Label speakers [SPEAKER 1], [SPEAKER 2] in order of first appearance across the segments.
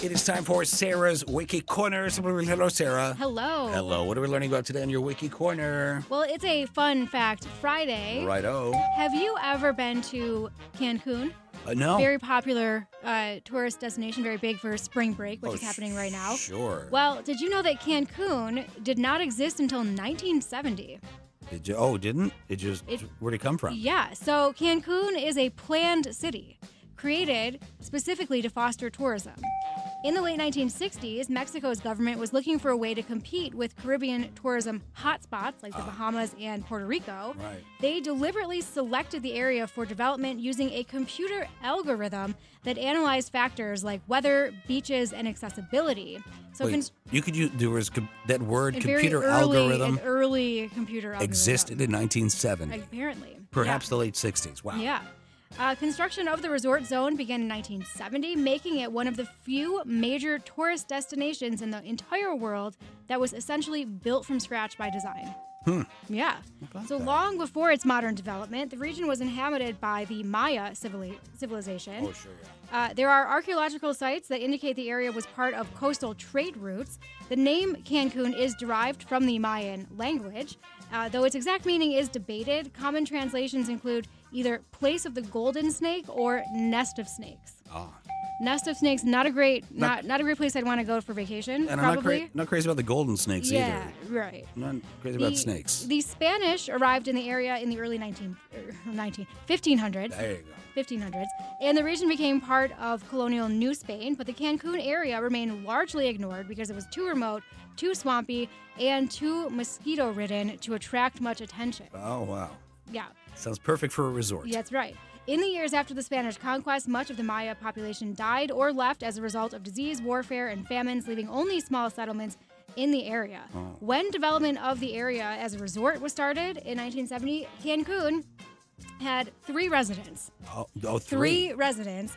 [SPEAKER 1] It is time for Sarah's Wiki Corner. Hello, Sarah.
[SPEAKER 2] Hello.
[SPEAKER 1] Hello. What are we learning about today in your Wiki Corner?
[SPEAKER 2] Well, it's a fun fact Friday.
[SPEAKER 1] Righto.
[SPEAKER 2] Have you ever been to Cancun?
[SPEAKER 1] No.
[SPEAKER 2] Very popular tourist destination, very big for spring break, which is happening right now.
[SPEAKER 1] Sure.
[SPEAKER 2] Well, did you know that Cancun did not exist until 1970?
[SPEAKER 1] Did you? Oh, didn't? Where'd it come from?
[SPEAKER 2] Yeah, so Cancun is a planned city created specifically to foster tourism. In the late 1960s, Mexico's government was looking for a way to compete with Caribbean tourism hotspots like the Bahamas and Puerto Rico.
[SPEAKER 1] Right.
[SPEAKER 2] They deliberately selected the area for development using a computer algorithm that analyzed factors like weather, beaches, and accessibility. So
[SPEAKER 1] Wait, you could use that word computer
[SPEAKER 2] an early computer algorithm
[SPEAKER 1] existed in 1970.
[SPEAKER 2] Apparently.
[SPEAKER 1] Perhaps the late 60s. Wow.
[SPEAKER 2] Yeah. Construction of the resort zone began in 1970, making it one of the few major tourist destinations in the entire world that was essentially built from scratch by design. Yeah. So long before its modern development, the region was inhabited by the Maya civilization.
[SPEAKER 1] Oh, sure, yeah.
[SPEAKER 2] There are archaeological sites that indicate the area was part of coastal trade routes. The name Cancun is derived from the Mayan language. Though its exact meaning is debated, common translations include either place of the golden snake or nest of snakes. Nest of snakes, not a great place I'd want to go for vacation.
[SPEAKER 1] And
[SPEAKER 2] probably.
[SPEAKER 1] I'm not crazy about the golden snakes either.
[SPEAKER 2] Yeah, right.
[SPEAKER 1] I'm not crazy about snakes.
[SPEAKER 2] The Spanish arrived in the area in the early 1500s.
[SPEAKER 1] There you go.
[SPEAKER 2] 1500s, and the region became part of colonial New Spain, but the Cancun area remained largely ignored because it was too remote, too swampy, and too mosquito-ridden to attract much attention.
[SPEAKER 1] Oh, wow.
[SPEAKER 2] Yeah.
[SPEAKER 1] Sounds perfect for a resort.
[SPEAKER 2] Yeah, that's right. In the years after the Spanish conquest, much of the Maya population died or left as a result of disease, warfare, and famines, leaving only small settlements in the area. When development of the area as a resort was started in 1970, Cancun had 3 residents.
[SPEAKER 1] Three
[SPEAKER 2] residents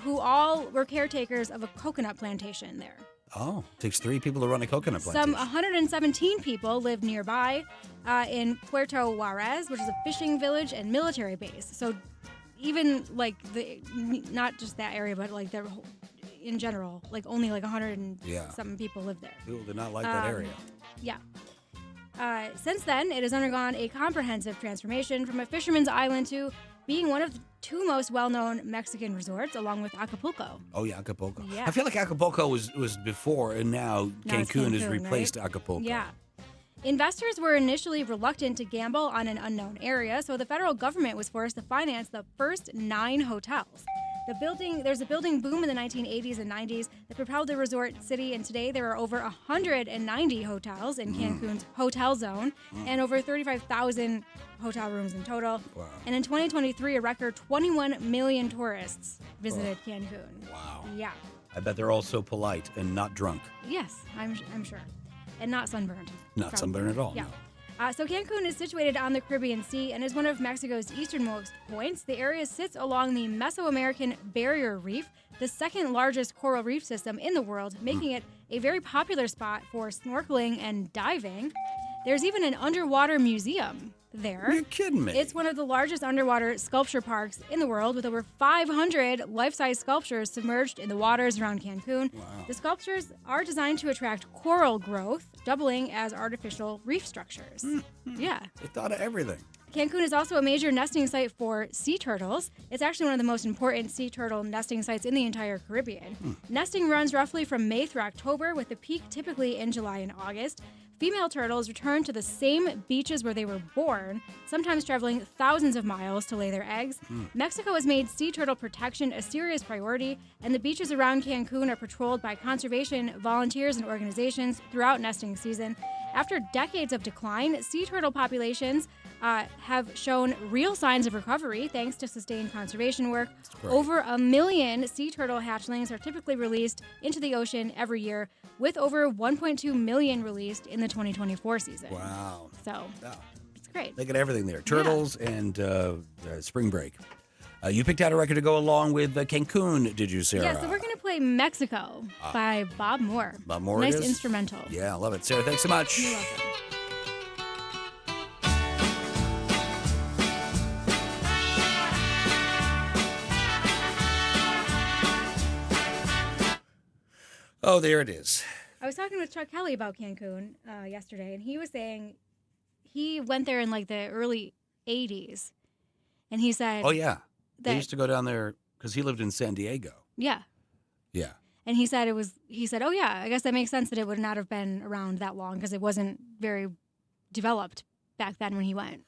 [SPEAKER 2] who all were caretakers of a coconut plantation there.
[SPEAKER 1] Oh, takes 3 people to run a coconut plantation.
[SPEAKER 2] Some 117 people lived nearby in Puerto Juarez, which is a fishing village and military base. So even like not just that area, but like in general, like only like 100 and something people live there.
[SPEAKER 1] People did not like that area.
[SPEAKER 2] Yeah. Since then, it has undergone a comprehensive transformation from a fisherman's island to being one of the 2 most well-known Mexican resorts, along with Acapulco.
[SPEAKER 1] Oh, yeah, Acapulco.
[SPEAKER 2] Yeah.
[SPEAKER 1] I feel like Acapulco was before, and now Cancun has replaced
[SPEAKER 2] right?
[SPEAKER 1] Acapulco.
[SPEAKER 2] Yeah. Investors were initially reluctant to gamble on an unknown area, so the federal government was forced to finance the first 9 hotels. There's a building boom in the 1980s and 90s that propelled the resort city, and today there are over 190 hotels in Cancun's hotel zone and over 35,000 hotel rooms in total.
[SPEAKER 1] Wow.
[SPEAKER 2] And in 2023, a record 21 million tourists visited Cancun.
[SPEAKER 1] Wow.
[SPEAKER 2] Yeah.
[SPEAKER 1] I bet they're all so polite and not drunk.
[SPEAKER 2] Yes, I'm sure. And not sunburned.
[SPEAKER 1] Not sunburned at all.
[SPEAKER 2] Yeah.
[SPEAKER 1] No.
[SPEAKER 2] So Cancun is situated on the Caribbean Sea and is one of Mexico's easternmost points. The area sits along the Mesoamerican Barrier Reef, the second largest coral reef system in the world, making it a very popular spot for snorkeling and diving. There's even an underwater museum there.
[SPEAKER 1] You're kidding me.
[SPEAKER 2] It's one of the largest underwater sculpture parks in the world, with over 500 life-size sculptures submerged in the waters around Cancun.
[SPEAKER 1] Wow.
[SPEAKER 2] The sculptures are designed to attract coral growth, doubling as artificial reef structures. Yeah.
[SPEAKER 1] They thought of everything.
[SPEAKER 2] Cancun is also a major nesting site for sea turtles. It's actually one of the most important sea turtle nesting sites in the entire Caribbean. Nesting runs roughly from May through October, with the peak typically in July and August. Female turtles return to the same beaches where they were born, sometimes traveling thousands of miles to lay their eggs. Mexico has made sea turtle protection a serious priority, and the beaches around Cancun are patrolled by conservation volunteers and organizations throughout nesting season. After decades of decline, sea turtle populations have shown real signs of recovery thanks to sustained conservation work. Over 1 million sea turtle hatchlings are typically released into the ocean every year, with over 1.2 million released in the 2024 season.
[SPEAKER 1] Wow.
[SPEAKER 2] So it's great.
[SPEAKER 1] They got everything there. Turtles and spring break. You picked out a record to go along with Cancun, did you, Sarah?
[SPEAKER 2] Yeah, so we're going to play Mexico by Bob Moore.
[SPEAKER 1] Bob Moore
[SPEAKER 2] Nice
[SPEAKER 1] it is?
[SPEAKER 2] instrumental.
[SPEAKER 1] Yeah, I love it. Sarah, thanks so much.
[SPEAKER 2] You're welcome.
[SPEAKER 1] Oh, there it is.
[SPEAKER 2] I was talking with Chuck Kelly about Cancun yesterday, and he was saying he went there in like the early 80s. And he said...
[SPEAKER 1] Oh, yeah. They
[SPEAKER 2] that-
[SPEAKER 1] used to go down there because he lived in San Diego.
[SPEAKER 2] Yeah.
[SPEAKER 1] Yeah.
[SPEAKER 2] And he said, oh, yeah, I guess that makes sense that it would not have been around that long because it wasn't very developed back then when he went.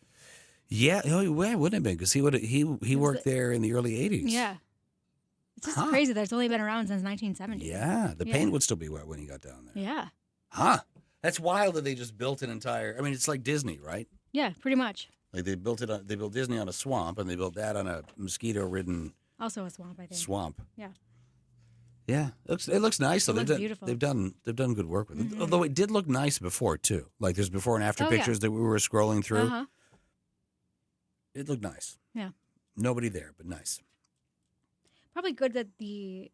[SPEAKER 1] Yeah, it wouldn't have been because he worked there in the early 80s.
[SPEAKER 2] Yeah. It's just crazy that it's only been around since 1970.
[SPEAKER 1] Yeah, the paint would still be wet when he got down there.
[SPEAKER 2] Yeah.
[SPEAKER 1] Huh. That's wild that they just built an entire... I mean, it's like Disney, right?
[SPEAKER 2] Yeah, pretty much.
[SPEAKER 1] Like they built Disney on a swamp, and they built that on a mosquito-ridden...
[SPEAKER 2] Also a swamp, I think.
[SPEAKER 1] Swamp.
[SPEAKER 2] Yeah.
[SPEAKER 1] Yeah, it looks nice. Though.
[SPEAKER 2] It looks beautiful.
[SPEAKER 1] They've done good work with it. Although it did look nice before too. Like there's before and after pictures that we were scrolling through.
[SPEAKER 2] Uh-huh.
[SPEAKER 1] It looked nice.
[SPEAKER 2] Yeah.
[SPEAKER 1] Nobody there, but nice.
[SPEAKER 2] Probably good that the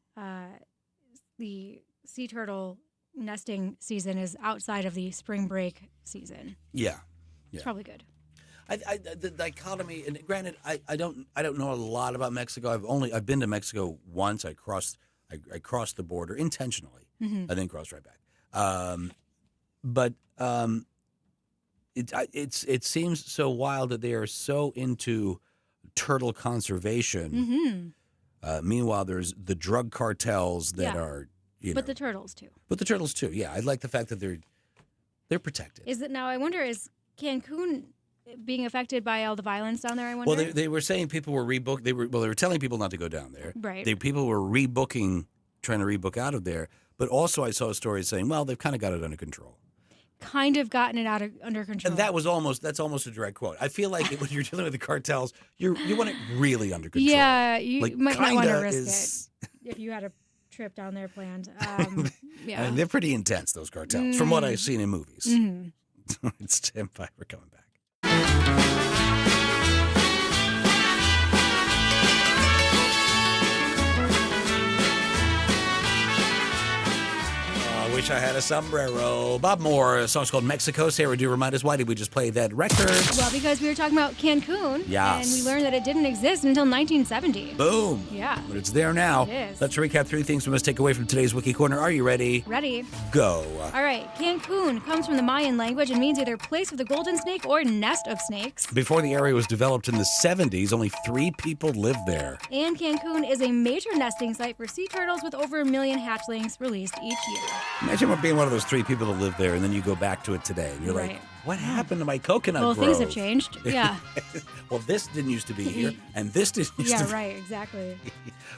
[SPEAKER 2] sea turtle nesting season is outside of the spring break season.
[SPEAKER 1] Yeah.
[SPEAKER 2] It's probably good.
[SPEAKER 1] The dichotomy, and granted, I don't know a lot about Mexico. I've been to Mexico once. I crossed the border intentionally. I didn't cross right back. But it seems so wild that they are so into turtle conservation. Meanwhile, there's the drug cartels that are
[SPEAKER 2] But the turtles too.
[SPEAKER 1] But the turtles too. Yeah, I like the fact that they're protected.
[SPEAKER 2] Is it now? I wonder, is Cancun being affected by all the violence down there? I wonder.
[SPEAKER 1] Well, they were saying people were rebooked. They were telling people not to go down there.
[SPEAKER 2] Right.
[SPEAKER 1] People were trying to rebook out of there. But also, I saw a story saying, well, they've kind of got it under control.
[SPEAKER 2] Kind of gotten it under control.
[SPEAKER 1] And that's almost a direct quote. I feel like when you're dealing with the cartels, you want it really under control.
[SPEAKER 2] Yeah, you might not want to risk it
[SPEAKER 1] it
[SPEAKER 2] if you had a trip down there planned. Yeah,
[SPEAKER 1] I mean, they're pretty intense, those cartels, from what I've seen in movies. Stand by. We're coming back. Wish I had a sombrero. Bob Moore, a song's called Mexico. Sarah, do remind us, why did we just play that record?
[SPEAKER 2] Well, because we were talking about Cancun.
[SPEAKER 1] Yes.
[SPEAKER 2] And we learned that it didn't exist until 1970.
[SPEAKER 1] Boom.
[SPEAKER 2] Yeah.
[SPEAKER 1] But it's there now.
[SPEAKER 2] It is.
[SPEAKER 1] Let's recap 3 things we must take away from today's Wiki Corner. Are you ready?
[SPEAKER 2] Ready.
[SPEAKER 1] Go.
[SPEAKER 2] All right. Cancun comes from the Mayan language and means either place of the golden snake or nest of snakes.
[SPEAKER 1] Before the area was developed in the 70s, only 3 people lived there.
[SPEAKER 2] And Cancun is a major nesting site for sea turtles with over 1 million hatchlings released each year.
[SPEAKER 1] Imagine being one of those 3 people that live there, and then you go back to it today, and you're like, what happened to my coconut grove?
[SPEAKER 2] Well, things have changed. Yeah.
[SPEAKER 1] Well, this didn't used to be here, and this didn't used to be.
[SPEAKER 2] Yeah, right, exactly.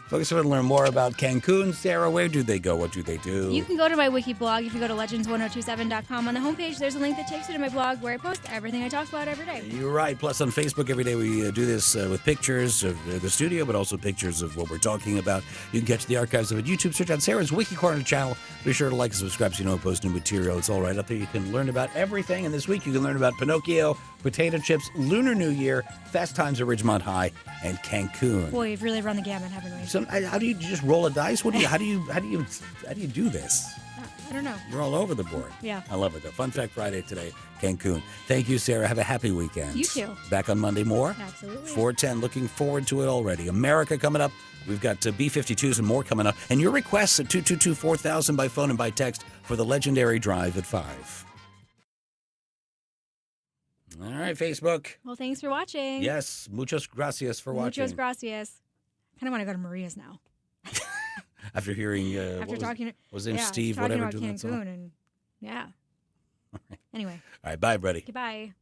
[SPEAKER 1] Folks want to learn more about Cancun. Sarah, where do they go? What do they do?
[SPEAKER 2] You can go to my Wiki blog. If you go to legends1027.com on the homepage, there's a link that takes you to my blog where I post everything I talk about every day.
[SPEAKER 1] You're right. Plus, on Facebook, every day we do this with pictures of the studio, but also pictures of what we're talking about. You can catch the archives of it. YouTube, search on Sarah's Wiki Corner channel. Be sure to like and subscribe so you know I post new material. It's all right up there. You can learn about everything. And this week, you can learn about Pinocchio, potato chips, Lunar New Year, Fast Times at Ridgemont High, and Cancun.
[SPEAKER 2] Boy, we've really run the gamut, haven't we?
[SPEAKER 1] So, how do you just roll a dice? How do you do this?
[SPEAKER 2] I don't know.
[SPEAKER 1] You're all over the board.
[SPEAKER 2] Yeah.
[SPEAKER 1] I love it, though. Fun Fact Friday today, Cancun. Thank you, Sarah. Have a happy weekend.
[SPEAKER 2] You too.
[SPEAKER 1] Back on Monday more?
[SPEAKER 2] Absolutely.
[SPEAKER 1] 4:10. Looking forward to it already. America coming up. We've got B-52s and more coming up. And your requests at 222-4000 by phone and by text for the legendary drive at 5. All right, Facebook.
[SPEAKER 2] Well, thanks for watching.
[SPEAKER 1] Yes. Muchas gracias for watching.
[SPEAKER 2] Muchas gracias. I kind of want to go to Maria's now.
[SPEAKER 1] After hearing,
[SPEAKER 2] After talking,
[SPEAKER 1] was his name
[SPEAKER 2] yeah,
[SPEAKER 1] Steve,
[SPEAKER 2] talking
[SPEAKER 1] whatever,
[SPEAKER 2] about
[SPEAKER 1] doing that song?
[SPEAKER 2] Cancun and yeah. Anyway.
[SPEAKER 1] All right, bye, buddy.
[SPEAKER 2] Goodbye.